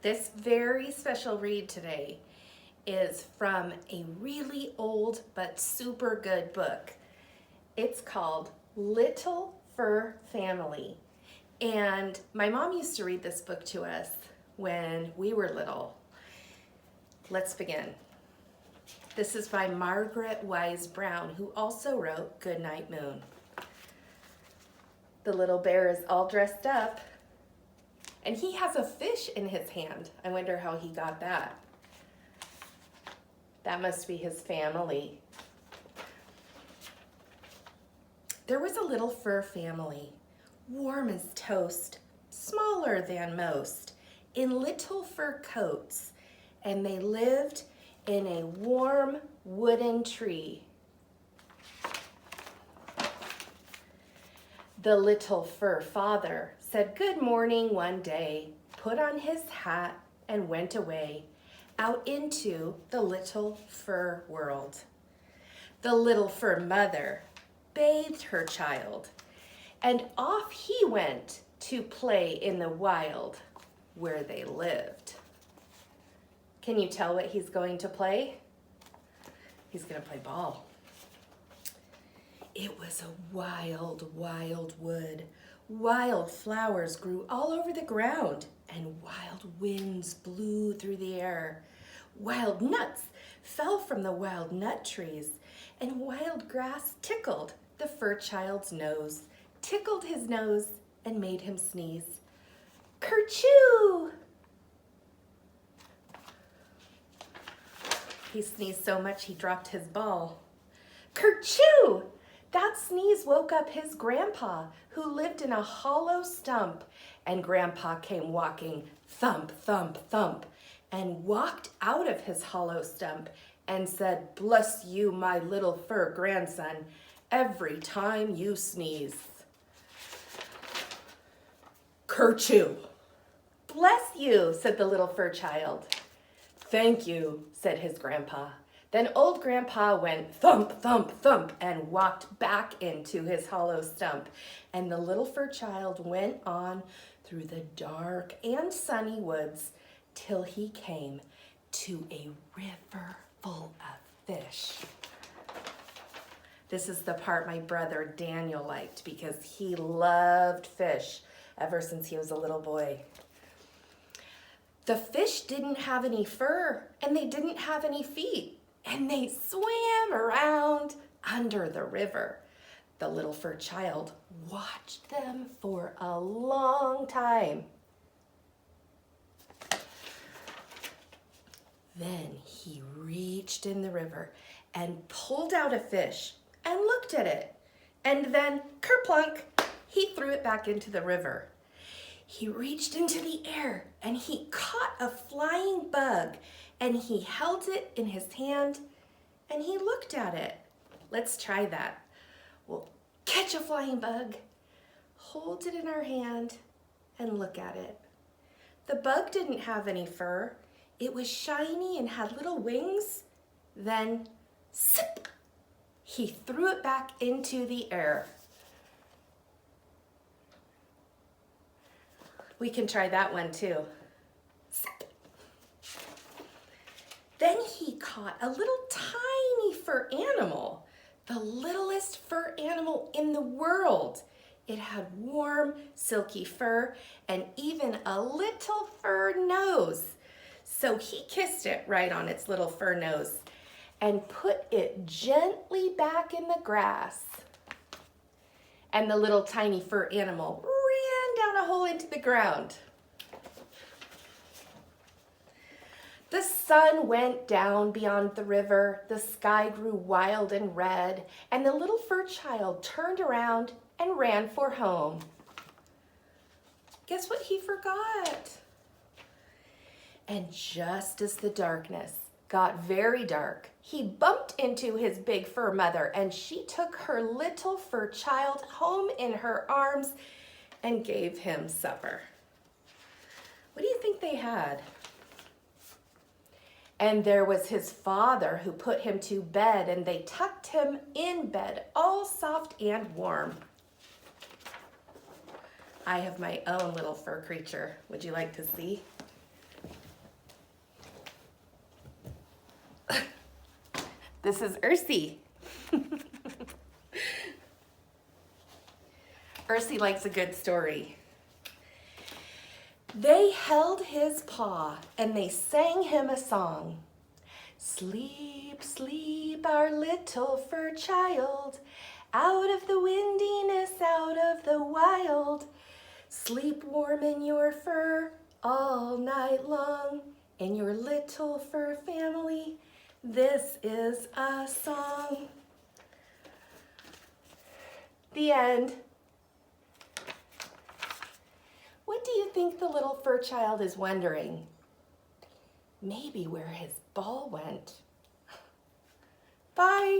This very special read today is from a really old but super good book. It's called Little Fur Family. And my mom used to read this book to us when we were little. Let's begin. This is by Margaret Wise Brown, who also wrote Goodnight Moon. The little bear is all dressed up, and he has a fish in his hand. I wonder how he got that. That must be his family. There was a little fur family, warm as toast, smaller than most, in little fur coats, and they lived in a warm wooden tree. The little fur father said good morning one day, put on his hat, and went away out into the little fur world. The little fur mother bathed her child, and off he went to play in the wild where they lived. Can you tell what he's going to play? He's going to play ball. It was a wild, wild wood. Wild flowers grew all over the ground, and wild winds blew through the air. Wild nuts fell from the wild nut trees, and wild grass tickled the fur child's nose, tickled his nose, and made him sneeze. Kerchoo! He sneezed so much he dropped his ball. Kerchoo! That sneeze woke up his grandpa, who lived in a hollow stump, and grandpa came walking thump, thump, thump, and walked out of his hollow stump and said, bless you, my little fur grandson, every time you sneeze. Kerchoo! Bless you, said the little fur child. Thank you, said his grandpa. Then old grandpa went thump, thump, thump and walked back into his hollow stump. And the little fur child went on through the dark and sunny woods till he came to a river full of fish. This is the part my brother Daniel liked because he loved fish ever since he was a little boy. The fish didn't have any fur and they didn't have any feet. And they swam around under the river. The little fur child watched them for a long time. Then he reached in the river and pulled out a fish and looked at it. And then, kerplunk, he threw it back into the river. He reached into the air and he caught a flying bug, and he held it in his hand and he looked at it. Let's try that. We'll catch a flying bug, hold it in our hand, and look at it. The bug didn't have any fur. It was shiny and had little wings. Then, zip, he threw it back into the air. We can try that one too. Zip. Then he caught a little tiny fur animal, the littlest fur animal in the world. It had warm, silky fur and even a little fur nose. So he kissed it right on its little fur nose and put it gently back in the grass. And the little tiny fur animal ran down a hole into the ground. The sun went down beyond the river, the sky grew wild and red, and the little fur child turned around and ran for home. Guess what he forgot? And just as the darkness got very dark, he bumped into his big fur mother, and she took her little fur child home in her arms and gave him supper. What do you think they had? And there was his father who put him to bed, and they tucked him in bed, all soft and warm. I have my own little fur creature. Would you like to see? This is Ursie. Ursie likes a good story. They held his paw and they sang him a song. Sleep, sleep, our little fur child, out of the windiness, out of the wild. Sleep warm in your fur all night long. In your little fur family, this is a song. The end. What do you think the little fur child is wondering? Maybe where his ball went. Bye.